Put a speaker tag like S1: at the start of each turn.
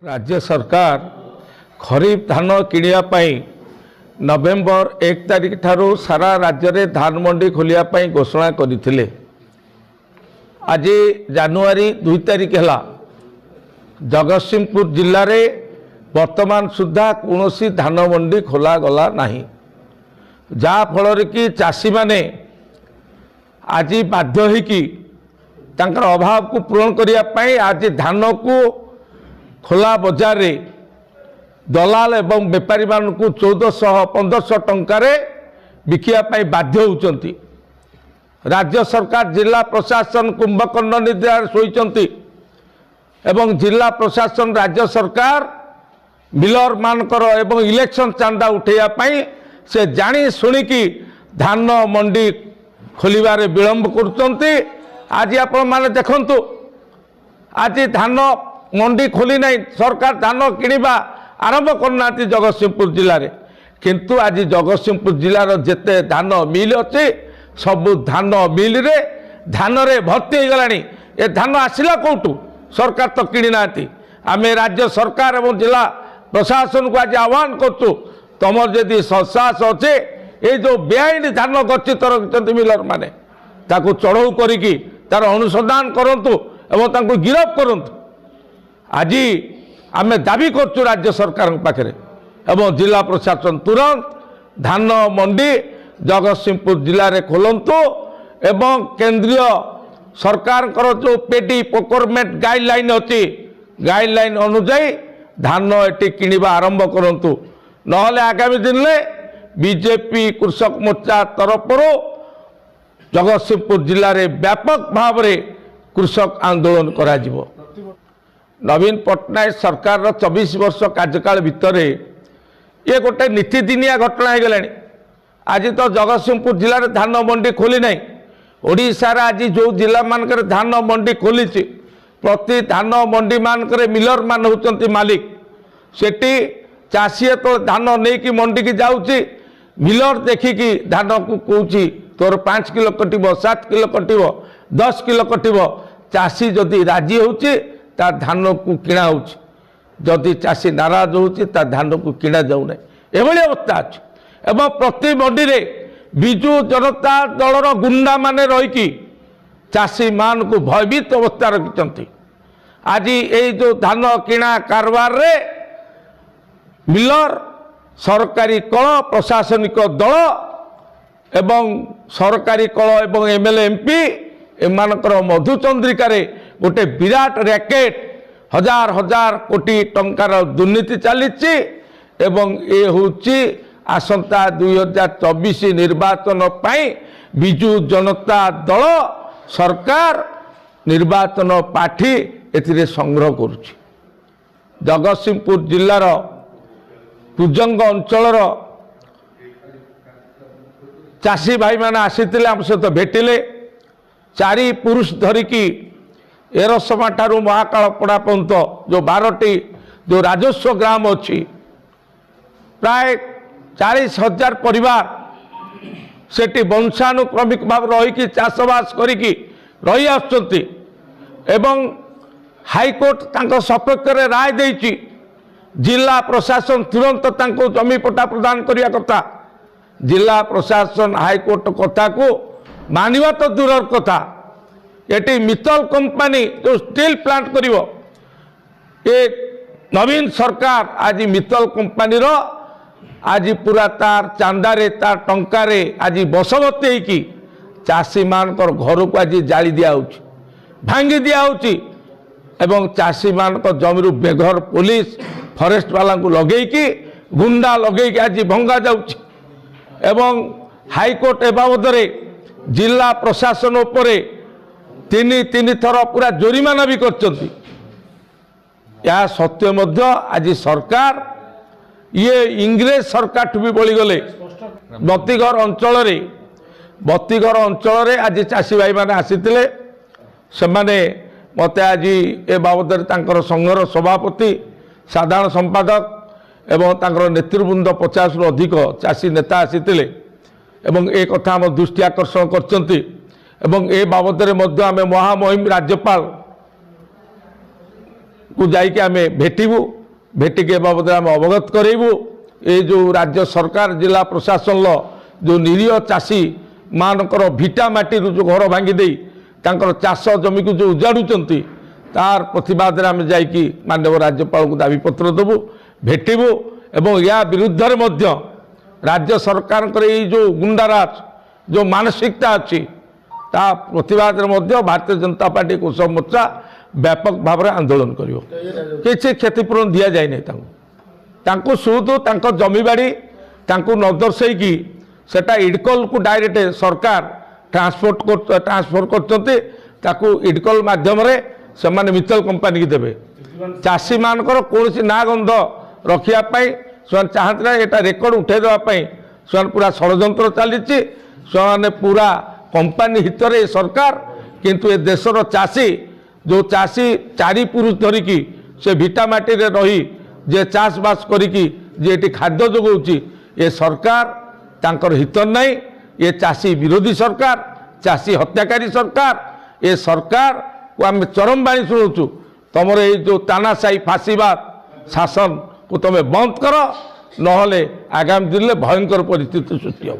S1: राज्य सरकार खरीफ धान किणापी नवेम्बर 1 तारिख ठारू सारा राज्य में धान मंडी खोलिया घोषणा करते। आज जानुआरी 2 तारिख है जगतसिंहपुर जिले में वर्तमान सुधा कौन धान मंडी खोला गला नहीं, जहाँफल कि चाषी माने आज बाध्य होकि अभाव को पूरण करने आज धान को खोला बजार रे दलाल एवं बेपारी मान को 1400-1500 टंकार बिकिया बाध्य होती। राज्य सरकार जिला प्रशासन कुंभकर्ण निद्रा शोइचंती एवं जिला प्रशासन राज्य सरकार मिलर मानकर एवं इलेक्शन चांदा उठाइया से जानी शुणिकी धान मंडी खोलिबारे विलंब करते। आज आपण माने देखंतु आज धान मंडी खोली नहीं, सरकार धान किणवा आरंभ करना जगतसिंहपुर जिले में, किंतु आज जगतसिंहपुर जिलार जेते धान मिल अच्छे सबू धान मिल रे धान रे भर्ती हो गलानी। ए धान आसिला कौटू? सरकार तो किणी ना। आम राज्य सरकार एवं जिला प्रशासन को आज आह्वान करूँ, तुम जदि साहस अच्छे ये जो बेआईन धान गच्छित रखिंट मिलर माने ताकू चढ़ऊ करी तार अनुसंधान करंतु एवं तांको गिरफ करंतु। आज आम दाबी करचु राज्य सरकार पाखे एवं जिला प्रशासन तुरंत धान मंडी जगतसिंहपुर जिले में खोलंतु एवं केंद्रीय सरकार जो पेडी प्रोक्योरमेंट गाइडलाइन अच्छी गाइडलाइन अनुजाई धान एटी किणवा आरंभ करंतु। नहले आगामी दिन में बीजेपी कृषक मोर्चा तरफ जगतसिंहपुर जिले में व्यापक भाव में कृषक आंदोलन करा जिवो। नवीन पट्टनायक सरकार 24 वर्ष कार्यकाल भितर ये गोटे नीतिदिनिया घटना हो गलानी। आज तो जगतसिंहपुर जिले में धान मंडी खोली नहीं, ओडिशार आज जो जिला मानकर धान मंडी खोली प्रति धान मंडी मानकर मिलर मान होचंती मालिक। सेठी चाषी तो धान नहीं कि मंडी की जाऊँगी मिलर देखिकी धान को कौची तोर 5 किलो कटिब 7 किलो कटिब 10 किलो कटिब। चाषी जदि राजी होची ता धान को किणा होची, जदि चाषी नाराज होची ता धान को किणा जाऊ नहीं, एभली अवस्था अच्छी। एवं प्रति मंडी रे बिजु जनता दलर गुंडा माने रहीकि चाषी मान को भयभीत अवस्था रखिंट। आज ये जो धान किणा कारबार रे मिलर सरकारी कल प्रशासनिक दल एवं सरकारी कल एवं एमएलए एमपी एमानकर मधुचंद्रिकार गोटे विराट रैकेट हजार हजार कोटी टंकार दुर्नीति चली एवं ये हूँ आसंता 2024 निर्वाचन पाई बिजु जनता दल सरकार निर्वाचन पाठी एथिरे संग्रह करुछि। जगतसिंहपुर जिलार कुजंग अंचल चाषी भाई मैंने आसीते आम सहित भेटिले। 4 पुरुष धरिकी एरसमा ठारू महाकालपड़ा पर्यंत जो 12टी जो राजस्व ग्राम अच्छी प्राय 40,000 परिवार सेठी वंशानुक्रमिक भाव रहीकि चाषबास करिकी रही आसुचंती एवं हाईकोर्ट तांको सपक्ष में राय देइछि। जिला प्रशासन तुरंत तांको जमी पट्टा प्रदान करिया कथा। जिला प्रशासन हाईकोर्ट कथा को मानिवा तो दूर कथा, ये मित्तल कंपनी जो स्टील प्लांट करिवो ये नवीन सरकार आज मित्तल कंपनी रो आज पूरा तार चांदारे तार टंकारे आज बसवती होगी चाषी मान घर को आज जाली दिया भांगी दिया एवं चाषी मान जमी बेघर पुलिस फॉरेस्ट वाला को लगेकी गुंडा लगेकी आज भंगा जाउछि। एवं हाईकोर्ट ए बाबद जिला प्रशासन उपरे 3 थर पूरा जोरिमाना भी करछंती। या सत्य मध्य आज सरकार ये इंग्रेज सरकार ठू भी बड़ी गले। बतीघर अंचल आज चाषी भाई मैंने आसीते से मत आज ए बाबद संघर सभापति साधारण संपादक एवं तांकर नेतृवृंद 50 रु अधिक चाषी नेता आसीते एवं ए कथा हम दृष्टि आकर्षण करछंती एवं ए बाबद आम महामहिम राज्यपाल को जाइए आम भेटू भेटिक बाबद आम अवगत करेबू ये जो राज्य सरकार जिला प्रशासन जो निरीह चाषी मानकर भिटा माटी जो घर भांगी दे चाष जमी को जो उजाड़ुंट तार प्रतिवाद आम जाइकी माननीय राज्यपाल को दाबीपत्र देवु भेटबू एवं या विरुद्ध राज्य सरकार जो गुंडाराज जो मानसिकता अच्छी ता प्रतिवाद भारतीय जनता पार्टी कृषक मोर्चा व्यापक भाव में आंदोलन करियो किसी क्षतिपूरण दि जाए सुधु जमीबाड़ी न दर्शेकी सेटा इडकल को डायरेक्ट सरकार ट्रांसफर कर इडकल मध्यम से मित्तल कंपनी की देवे चाषी मानकर कौन ना गंध रखापी से चाहते यहाँ रेकर्ड उठे देवाई से पूरा षड्यंत्र चली से पूरा कंपनी हित रे सरकार किंतु ए देशर चाषी जो चाषी चारि पुरुष धरिकी से भिटामाटी रे रही जे चाष बास करिकी जे एटी खाद्य जोगाउची ए सरकार तांकर हित नहीं ये चाषी विरोधी सरकार चाषी हत्याकारी सरकार ए सरकार को आम चरम बाणी शुणुचु तुमर ये जो तानाशाही फाशीवाद शासन को तुम बंद कर नहले आगामी दिन में भयंकर परिस्थिति सृष्टि हो।